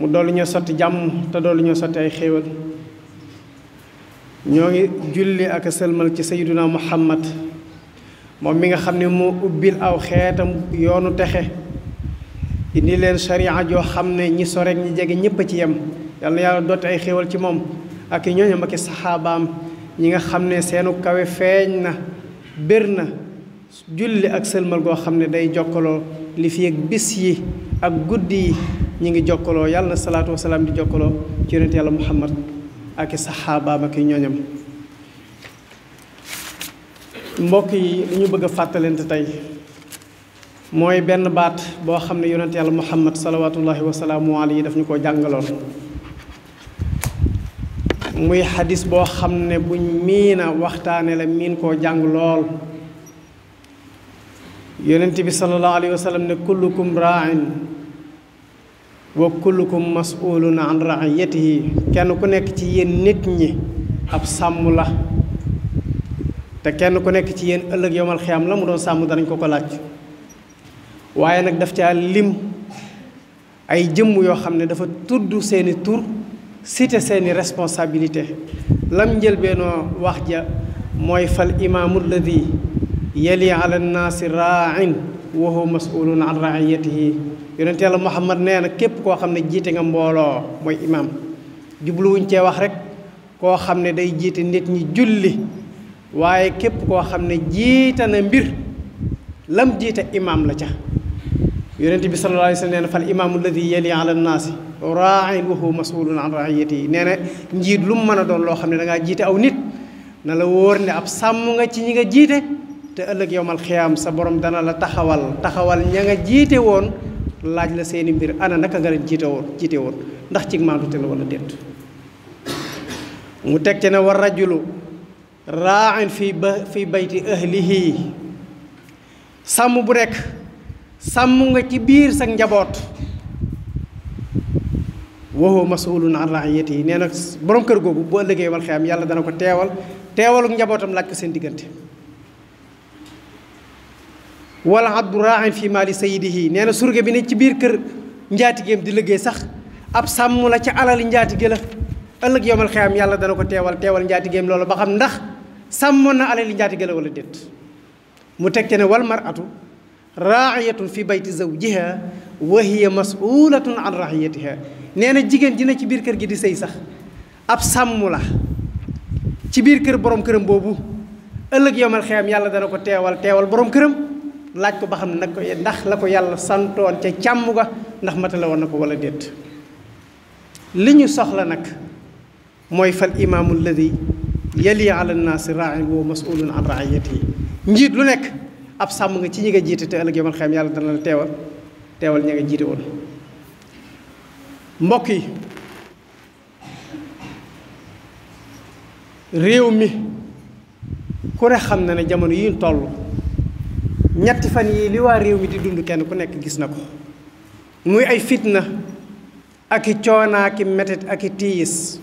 mu dolli ñoo sotti jàmm te dolli ñoo sotti ay xéewal. ñoo ngi julli ak a sëlmal ci sayyiduna muhammad moom mi nga xam ne moo ubbil aw xeetam yoonu texe indi leen sharia joo xam ne ñi sorek ñi jege ñépp a ci yem. yal na yàlla dotti ay xéewal ci moom ak i ñooñam ak i saxaabaam ñi nga xam ne seenu kawe feeñ na bér na julli ak sëlmal goo xam ne day jokkaloo li fi ak bis yi ak guddi yi ñi ngi jokkaloo yàlla na salaatu wasalaam di jokkaloo ci yonent yàlla muhammad ak i saxaabaam ak i ñooñam. mbokk yi li ñu bëgg a fàttalante tey mooy benn baat boo xam ne yonent yàlla muhammad salawaatullahi wasalaamu alayhi daf ñu ko jàngaloon muy xadis boo xam ne buñ miina waxtaane la miin koo jàng lool. yonent bi sallallahu alayhi wa sallam ne kullukum raain wa kullukum mas'ulun an raiyatihi kenn ku nekk ci yéen nit ñi ab sàmm la te kenn ku nekk ci yéen ëllëg yowmal xiyaam la mu doon sàmm danañ ko ko laaj. waaye nag daf caa lim ay jëmm yoo xam ne dafa tudd seeni tur cité seeni responsabilité lam njëlbeenoo wax ja mooy fal imaamu alladi yali ala nnaasi raain wa huwa masulun an raiyatihi. yonent yàlla muhammad nee na képp koo xam ne jiite nga mbooloo mooy imaam. jubluwuñ cee wax rek koo xam ne day jiite nit ñi julli waaye képp koo xam ne jiite na mbir lam jiite imaam la ca. yonent bi sallallahu alayhi wa sallam nee na fal imaamu alladi yali ala nnaasi raain wa huwa masulun an raiyatihi. nee na njiit lu mu mën a doon loo xam ne da ngaa jiite aw nit na la wóor ne ab sàmm nga ci ñi nga jiite te ëllëg yowmal xiyaam sa borom dana la taxawal ña nga jiite woon laaj la seeni mbir ana naka nga leen jiite woon ndax ci maandute la wala déet. mu teg ci ne war rajulu raain fi bayti ahlihi. sàmm bu nekk sàmm nga ci biir sa njaboot wa huwa mas'ulun an ra'iyatihi. nee na borom kër googu bu ëllëgee wal xiyaam yàlla dana ko teewaluk njabootam laaj ko seen diggante. wala abdu ra'in fi maali sayyidihi. nee na surge bi ne ci biir kër njaatigeem di liggéey sax ab sàmm la ca alali njaatige la ëllëg yowmal xiyaam yàlla dana ko teewal njaatigeem loolu ba xam ndax sàmmoon na alali njaatige la wala déet. mu teg te ne wal mar'atu raa'iyatun fi bayti zawjiha wa hiya mas'ulatun an ra'iyatiha. nee na jigéen ji ne ci biir kër gi di sëy sax ab sàmm la ci biir kër borom këram boobu ëllëg yowmal xiyaam yàlla dana ko teewal borom këram laaj ko ba xam ne nag ndax la ko yàlla santoon ca càmm ga ndax matale woon na ko wala déet. li ñu soxla nag mooy fal imaamu alladi yali ala nnaasi raain wa mas'ulun an raiyatihi. njiit lu nekk ab sàmm nga ci ñi nga jiite te ëllëg yawmal xiyaam yàlla dana la teewal ña nga jiite woon. mbokk yi réew mi ku ne xam na ne jamono yi ñu toll ñetti fan yii li waa réew mi di dund kenn ku nekk gis na ko muy ay fitna ak i coonaa ak i metit ak i tiis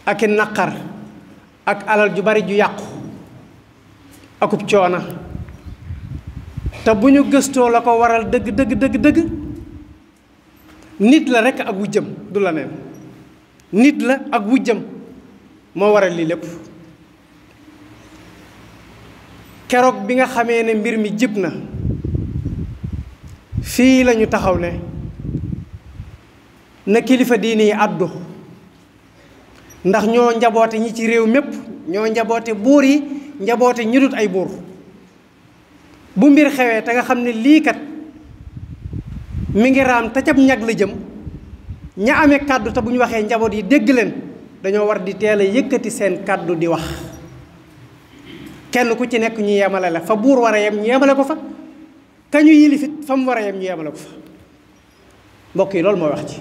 ak i naqar ak alal ju bari ju yàqu akub coona te bu ñu gëstoo la ko waral dëgg nit la rekk ak wujjam du la neen nit la ak wujjam moo waral lii lépp. keroog bi nga xamee ne mbir mi jib na fii lañu taxaw ne na kilifa diine yi àddu ndax ñoo njaboote ñi ci réew mépp ñoo njaboote buur yi njaboote ñi dut ay buur. bu mbir xewee te nga xam ne lii kat mi ngi raam te cab ñag la jëm ña amee kàddu te bu ñu waxee njaboot yi dégg leen dañoo war di teel a yëkkati seen kàddu di wax. kenn ku ci nekk ñu yemale la fa buur war a yem ñu yemale ko fa ka ñu yilifit fa mu war a yem ñu yemale ko fa. mbokk yi loolu mooy wax ci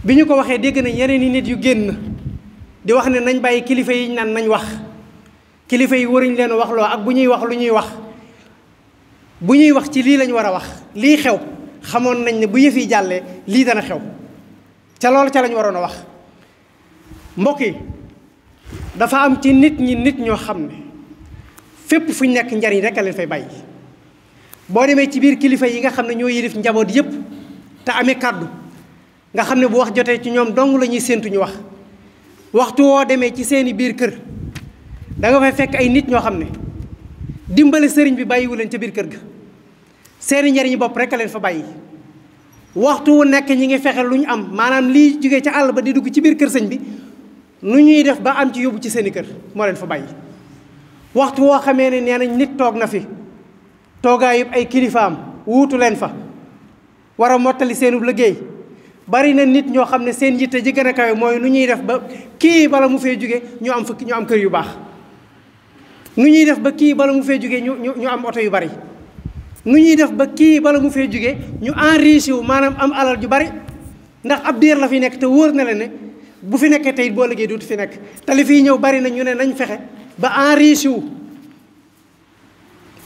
bi ñu ko waxee dégg nañ yeneen i nit yu génn di wax ne nañ bàyyi kilifa yi naan nañ wax kilifa yi waruñ leen wax loo ak bu ñuy wax lu ñuy wax bu ñuy wax ci lii lañ war a wax lii xew xamoon nañ ne bu yëf yi jàllee lii dana xew ca loolu ca lañ waroon a wax. mbokk yi dafa am ci nit ñi nit ñoo xam ne fépp fu ñu nekk njariñ rek a leen fay bàyyi. boo demee ci biir kilifa yi nga xam ne ñoo yilif njaboot yépp te amee kàddu nga xam ne bu wax jotee ci ñoom dong la ñuy séentu ñu wax. waxtu woo demee ci seeni biir kër da nga fay fekk ay nit ñoo xam ne dimbale sëriñ bi bàyyiwu leen ca biir kër ga seeni njariñu bopp rek a leen fa bàyyi. waxtu wu nekk ñi ngi fexe lu ñu am maanaam lii jógee ca àll ba di dugg ci biir kër sëñ bi nu ñuy def ba am ci yóbbu ci seeni kër moo leen fa bàyyi. waxtu woo xamee ne nee nañ nit toog na fi toogaay yëpp ay kilifaam wuutu leen fa war a mottali seenu liggéey bari na nit ñoo xam ne seen yitte ji gën a kawe mooy nu ñuy def ba kii bala mu fee jóge ñu am kër yu baax. nu ñuy def ba kii bala mu fee jóge ñu am oto yu bari. nu ñuy def ba kii bala mu fee jóge ñu enrichir wu maanaam am alal ju bari ndax ab diir la fi nekk te wóor na la ne bu fi nekkee tey boo liggéey dootu fi nekk te li fiy ñëw bari na ñu ne nañ fexe ba enrichir wu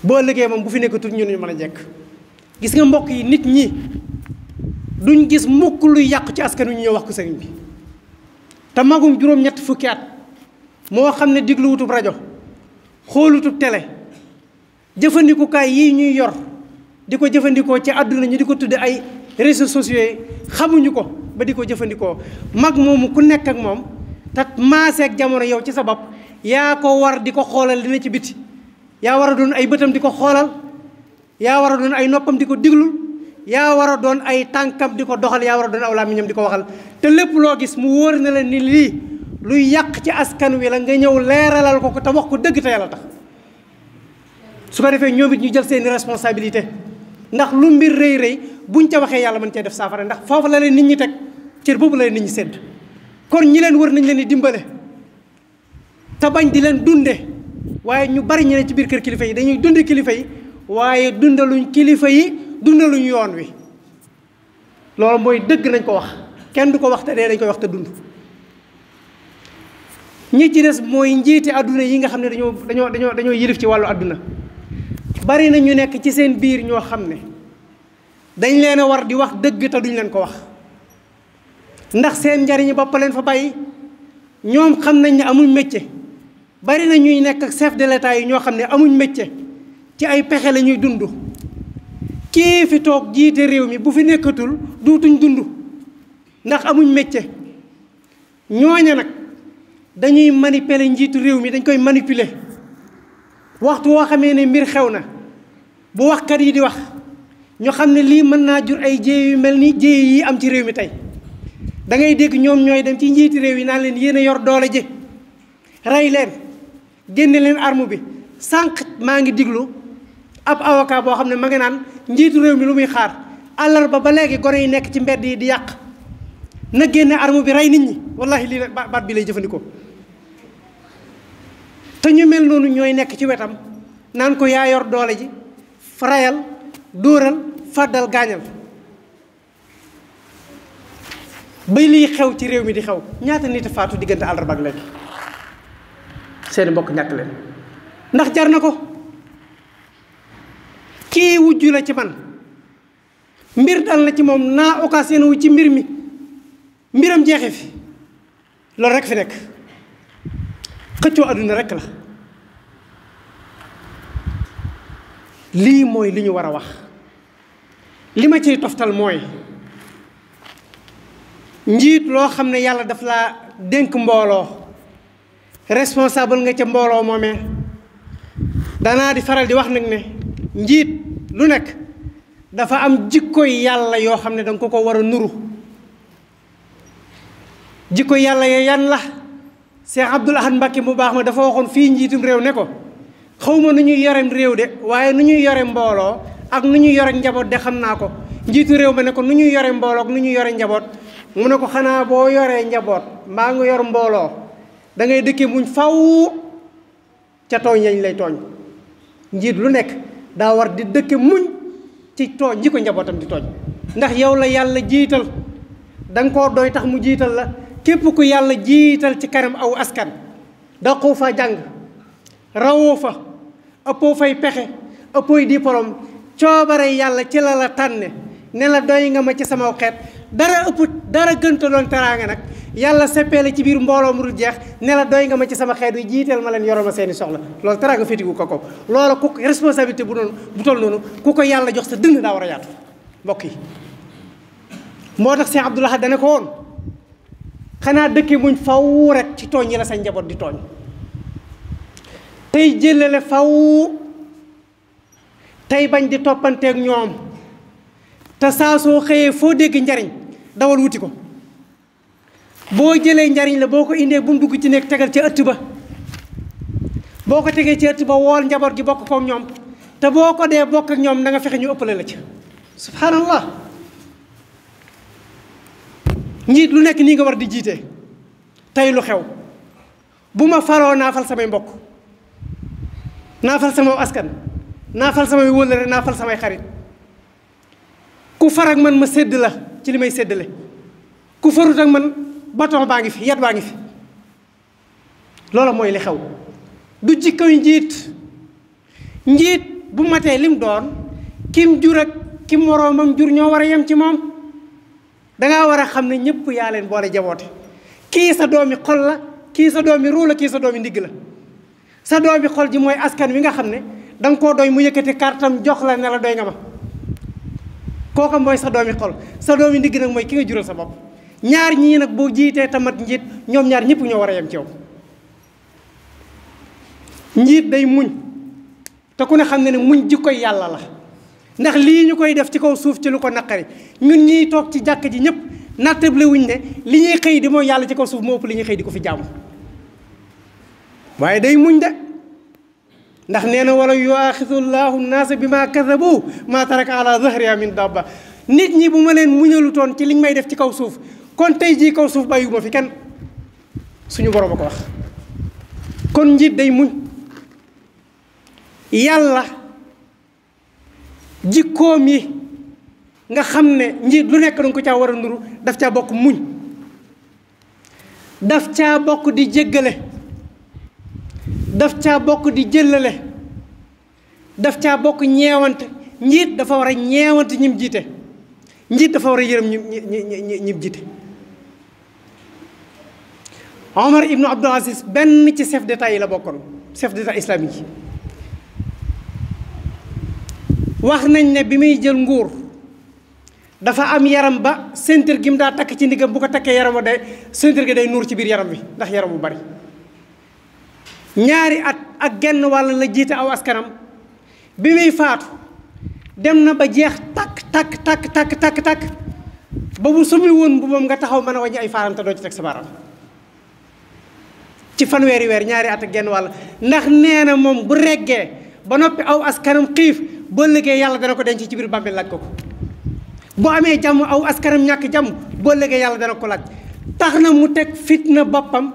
boo liggéey moom bu fi nekk tut ñu mën a jekk. gis nga mbokk yi nit ñi duñ gis mukk luy yàqu ci askan wi ñu ñëw wax ko sëriñ bi te magum juróom-ñett fukki at moo xam ne diglu wutub rajo xoolutub télé jëfandikukaay yii ñuy yor di ko jëfandikoo ci àdduna ñu di ko tudde ay réseaux sociaux yi xamuñu ko ba di ko jëfandikoo mag moomu ku nekk ak moom te maaseeg jamono yow ci sa bopp yaa ko war di ko xoolal dina ci biti yaa war a doon ay bëtam di ko xoolal yaa war a doon ay noppam di ko diglul yaa war a doon ay tànkam di ko doxal yaa war a doon aw làmmiñam di ko waxal te lépp loo gis mu wóor na la ni lii luy yàq ci askan wi la nga ñëw leeralal ko te wax ko dëgg te yàlla tax su ko defee ñoom it ñu jël seeni responsabilité ndax lu mbir rëy rëy buñ ca waxee yàlla mën cee def saafara ndax foofu la leen nit ñi teg cër boobu la leen nit ñi sédd kon ñi leen wër nañ leen di dimbale te bañ di leen dunde waaye ñu bari ñu ne ci biir kër kilifa yi dañuy dunde kilifa yi waaye dundaluñ kilifa yi dundaluñ yoon wi loolu mooy dëgg nañ ko wax kenn du ko wax te dee dañ koy wax te dund ñi ci des mooy njiiti àdduna yi nga xam ne dañoo yilif ci wàllu àdduna bari na ñu nekk ci seen biir ñoo xam ne dañ leen a war di wax dëgg te duñ leen ko wax ndax seen njariñu bopp leen fa bàyyi ñoom xam nañ ne amuñ métier bari na ñuy nekk ak chef de l'état yi ñoo xam ne amuñ métier ci ay pexe la ñuy dund kii fi toog jiite réew mi bu fi nekkatul duutuñ dund ndax amuñ métier ñooña nag dañuy manipuler njiitu réew mi dañ koy manipuler waxtu woo xamee ne mbir xew na bu waxkat yi di wax ñu xam ne lii mën naa jur ay jéey yu mel ni jéey yi am ci réew mi tey da ngay dégg ñoom ñooy dem ci njiiti réew yi naan leen yéen a yor doole ji rey leen génne leen arme bi sànq maa ngi diglu ab avocat boo xam ne ma ngi naan njiitu réew mi lu muy xaar àllarba ba léegi gone yi nekk ci mbedd yi di yàq na génne arme bi rey nit ñi wallahi lii baat bi lay jëfandikoo te ñu mel noonu ñooy nekk ci wetam naan ko yaa yor doole ji rayal dóoral fàddal gaañal ba lii xew ci réew mi di xew ñaata nit a faatu diggante àllarba ak léegi seeni mbokk ñàkk leen ndax jar na ko kii wujju la ci man mbir dal na ci moom naa occasion wu ci mbir mi mbiram jeexe fi loolu rek fi nekk xëccoo àdduna rek la lii mooy li ñu war a wax li ma ciy toftal mooy njiit loo xam ne yàlla daf laa dénk mbooloo responsable nga ca mbooloo moomee danaa di faral di wax nag ne njiit lu nekk dafa am jikkoy yàlla yoo xam ne danga ko war a nuru jikko yàlla ya yan la Cheikh Abdoul Ahad Mbacké mu baax ma dafa waxoon fii njiitum réew ne ko xawma nu ñuy yorem réew de waaye nu ñuy yore mbooloo ak nu ñuy yore njaboot de xam naa ko njiitu réew ma ne ko nu ñuy yore mbooloo ak nu ñuy yore njaboot mu ne ko xanaa boo yoree njaboot mbaa nga yor mbooloo da ngay dëkkee muñ faw ca tooñ yañ lay tooñ njiit lu nekk daa war di dëkke muñ ci tooñ ji ko njabootam di tooñ ndax yow la yàlla jiital da nga koo doy tax mu jiital la képp ku yàlla jiital ci kanam aw askan daqoo fa jàng rawoo fa ëppoo fay pexe ëppooy diplôme coobare yàlla ci la la tànne ne la doy nga ma ci sama xeet dara ëpp dara gënta doon teraanga nag yàlla seppeele ci biir mbooloo mu dul jeex ne la doy nga ma ci sama xeet wi jiiteel ma leen yoral ma seeni soxla loolu teraanga fétigu ko loolu ku responsabilité bu toll noonu ku ko yàlla jox sa dënn daa war a yaatu mbokk yi moo tax Cheikh Abdoul Ahad dana ko woon xanaa dëkke muñ faw rek ci tooñ yi la sa njaboot di tooñ tey jëlale faw tey bañ di toppanteeg ñoom te saa soo xëyee foo dégg njariñ dawal wuti ko boo jëlee njariñ la boo ko indee bu mu dugg ci nekk tegal ca ëtt ba boo ko tegee ci ëtt ba wool njaboot gi bokk kook ñoom te boo ko dee bokk ak ñoom na nga fexe ñu ëppale la ca subhanallah njiit lu nekk nii nga war di jiite tey lu xew bu ma faroo naafal samay mbokk naafal sama askan naafal samay wëllëre naafal samay xarit ku far ak man ma sédd la ci li may séddale ku farut ak man baton baa ngi fi yat baa ngi fi loola mooy li xew du jikkoy njiit bu matee lim doon kim jur ak kim moroomam jur ñoo war a yem ci moom dangaa war a xam ne ñëpp yaa leen boole jaboote kii sa doomi xol la kii sa doomi ruu la kii sa doomi ndigg la sa doomi xol ji mooy askan wi nga xam ne danga koo doy mu yëkkati kartam jox la ne la doy nga ma kooka mooy sa doomi xol sa doomi ndigg nag mooy ki nga jural sa bopp ñaar ñii nag boo jiitee tamat njiit ñoom ñaar ñëpp ñoo war a yem ci yow njiit day muñ te ku ne xam ne ne muñ jikkoy yàlla la ndax lii ñu koy def ci kaw suuf ci lu ko naqari ñun ñiy toog ci jàkk ji ñëpp nattable wuñ ne li ñuy xëy di mooy yàlla ci kaw suuf moo ëpp li ñuy xëy di ko fi jaamu waaye day muñ de ndax nee na wala yuaxidu llahu naasa bi ma kasabu ma taraka ala zahriha min dabba nit ñi bu ma leen muñalutoon ci liñ may def ci kaw suuf kon tey jii kaw suuf bàyyiwuma fi kenn suñu borom a ko wax kon njiit day muñ yàlla jikkoom yi nga xam ne njiit lu nekk danga ko caa war a nuru daf caa bokk muñ daf caa bokk di jéggale daf caa bokk di jëllale daf caa bokk ñeewante njiit dafa war a ñeewante ñim jiite njiit dafa war a yërëm ñim jiite Omar ibnu Abdul Aziz benn ci chef d'état yi la bokkoon chef d'état islamique yi wax nañ ne bi muy jël nguur dafa am yaram ba ceinture gi mu daa takk ci ndigam bu ko takkee yaram wa day ceinture gi day nuur ci biir yaram bi ndax yaram bu bari ñaari at ak genn wàll la jiite aw askanam bi muy faatu dem na ba jeex takk ba bu sumi woon bu moom nga taxaw mën a wàññi ay faarante doo ci teg sa baaraam ci fanweeri weer ñaari at ak genn wàll ndax nee na moom bu reggee ba noppi aw askanam xiif boo liggéey yàlla dana ko denc ci biir bàmmeel laaj ko ko boo amee jàmm aw askanam ñàkk jàmm boo liggéey yàlla dana ko laaj tax na mu teg fitna boppam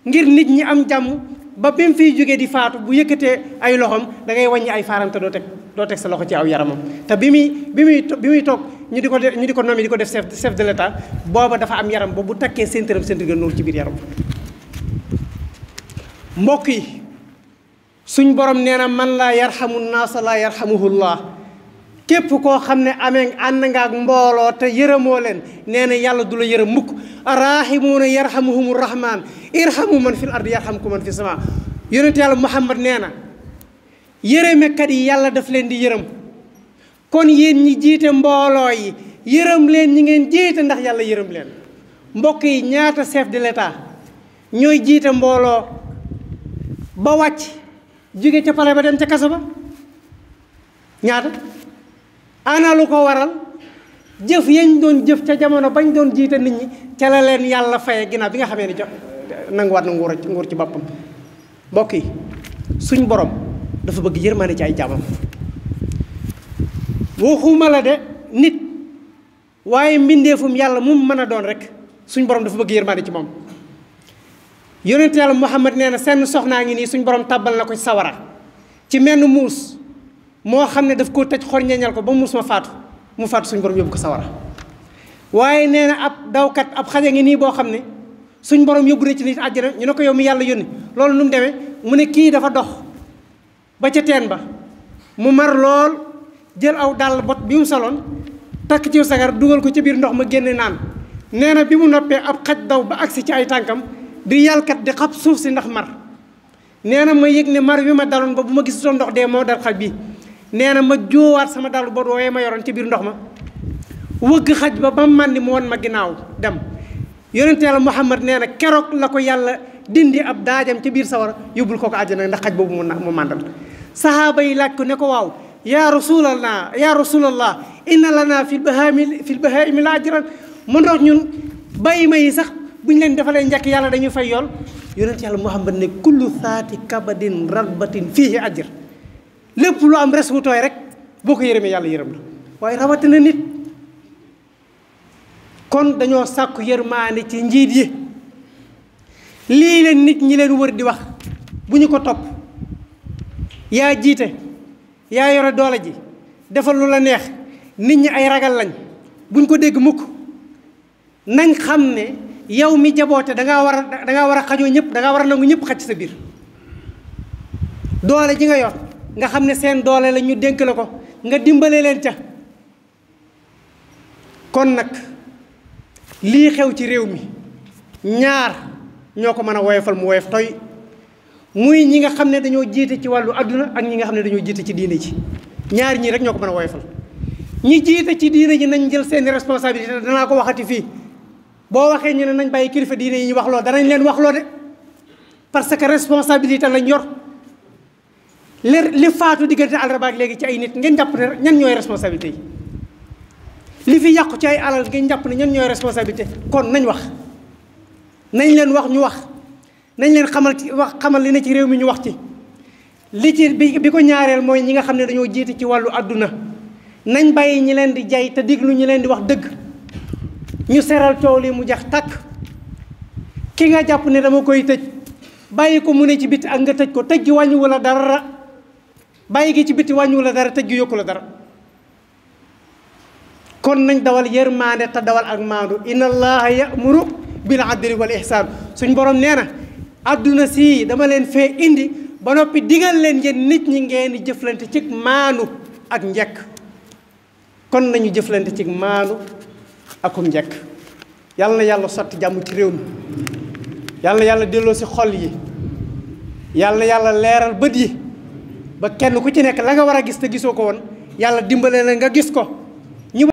ngir nit ñi am jàmm ba bi mu fiy jógee di faatu bu yëkkatee ay loxoom da ngay wàññi ay faaram te doo teg sa loxo ci aw yaramam te bi muy toog ñu di ko nommé di ko def chef de l'état booba dafa am yaram ba bu takkee séntaram séntar nuur ci biir yaram mbokk yi suñ borom nee na man laa yarxamu naasa laa yarxamuhullah képp koo xam ne amee ànd nga ak mbooloo te yërëmoo leen nee na yàlla du la yërëm mukk arrahimuuna yarhamuhumu rahman irhamu man fil ardi yarhamkum man fi sama yonent yàlla muhammad nee na yërëmekat yi yàlla daf leen di yërëm kon yéen ñi jiite mbooloo yi yërëm leen ñi ngeen jiite ndax yàlla yërëm leen mbokk yi ñaata chef de l'état ñooy jiite mbooloo ba wàcc jóge ca pale ba dem ca kaso ba ñaata ana lu ko waral jëf yañ doon jëf ca jamono bañ doon jiite nit ñi ca la leen yàlla faye ginnaaw bi nga xamee ni nanguwaat na nguur ci boppam mbokk yi suñ borom dafa bëgg yërmaane ci ay jaamam waxuma la de nit waaye mbindeefum yàlla mu mën a doon rek suñ borom dafa bëgg yërmaane ci moom yonent yàlla Muhammad nee na seen soxnaa ngi nii suñ borom tàbbal na ko ci sawara ci menn muus moo xam ne daf koo tëj xorñeñal ko ba muus ma faatu mu faatu suñ borom yóbbu ko sawara waaye nee na ab dawkat ab xaja ngi nii boo xam ne suñ borom yóbbu na ci nit àjjana ñu ne ko yow mi yàlla yónni loolu nu mu demee mu ne kii dafa dox ba ca teen ba mu mar lool jël aw dàll bot bi mu soloon takk ci sagar dugal ko ci biir ndox ma génne naan nee na bi mu noppee ab xaj daw ba agsi ci ay tànkam di yàlkat di xab suuf si ndax mar nee na ma yëg ne mar wi ma daloon ba bu ma gisutoon ndox dee moo dal xaj bi nee na ma jóowaat sama dàll bot woowee ma yoroon ci biir ndox ma wëgg xaj ba màndi mu won ma ginnaaw dem yonente yàlla Muhammad nee na keroog la ko yàlla dindi ab daajam ca biir sawara yóbbul ko àjjana ndax xaj boobu mu màndal sahaaba yi laaj ko ne ko waaw yaa rasulallah inna lana fil bahaimi la ajran mu ndox ñun bàyyi ma yi sax bu ñu leen defalee njëkk yàlla dañuy fay yool yonent yàlla Muhammad ne kullu saati kabadin ratbatin fiihi ajr lépp lu am res wu tooy rek boo ko yërëmee yàlla yërëm la waaye rawatina nit kon dañoo sàkku yërmaande ci njiit yi lii leen nit ñi leen wër di wax bu ñu ko topp yaa jiite yaa yore doole ji defal lu la neex nit ñi ay ragal lañ buñ ko dégg mukk nañ xam ne yow mi jaboote dangaa war a xajoo ñëpp dangaa war a nangu ñëpp xaj ci sa biir doole ji nga yor nga xam ne seen doole la ñu dénk la ko nga dimbale leen ca kon nag lii xew ci réew mi ñaar ñoo ko mën a woyofal mu woyof toy muy ñi nga xam ne dañoo jiite ci wàllu adduna ak ñi nga xam ne dañoo jiite ci diine ji ñaar ñii rek ñoo ko mën a woyofal ñi jiite ci diine ji nañ jël seeni responsabilité danaa ko waxati fii boo waxee ñu ne nañ bàyyi kilifa diine yi ñu wax loo danañ leen wax loo de parce que responsabilité lañ yor li faatu diggante àllarba ak léegi ci ay nit ngeen jàpp ne ñan ñooy responsabilité yi li fi yàqu ci ay alal ngeen jàpp ne ñan ñooy responsabilité kon nañ wax nañ leen wax ñu wax nañ leen xamal li ne ci réew mi ñu wax ci li ci bi ko ñaareel mooy ñi nga xam ne dañoo jiite ci wàllu àdduna nañ bàyyi ñi leen di jay te diglu ñi leen di wax dëgg ñu seral coow li mu jax tàkk ki nga jàpp ne dama koy tëj bàyyi ko mu ne ci biti ak nga tëj ko tëj gi wàññiwu la dara bàyyi gi ci biti wàññiwu la dara tëj gi yokku la dara kon nañ dawal yërmaande te dawal ak maandu inna allaha ya'muru bil adli wal ihsaan suñ borom nee na adduna sii dama leen fee indi ba noppi digal leen yéen nit ñi ngeen di jëflante ci maandu ak njekk kon nañu jëflante ci maandu akum njekk yàlla na yàlla sotti jàmm ci réew mi yàlla na yàlla delloo si xol yi yàlla na yàlla leeral bët yi ba kenn ku ci nekk la nga war a gis te gisoo ko woon yàlla dimbale la nga gis ko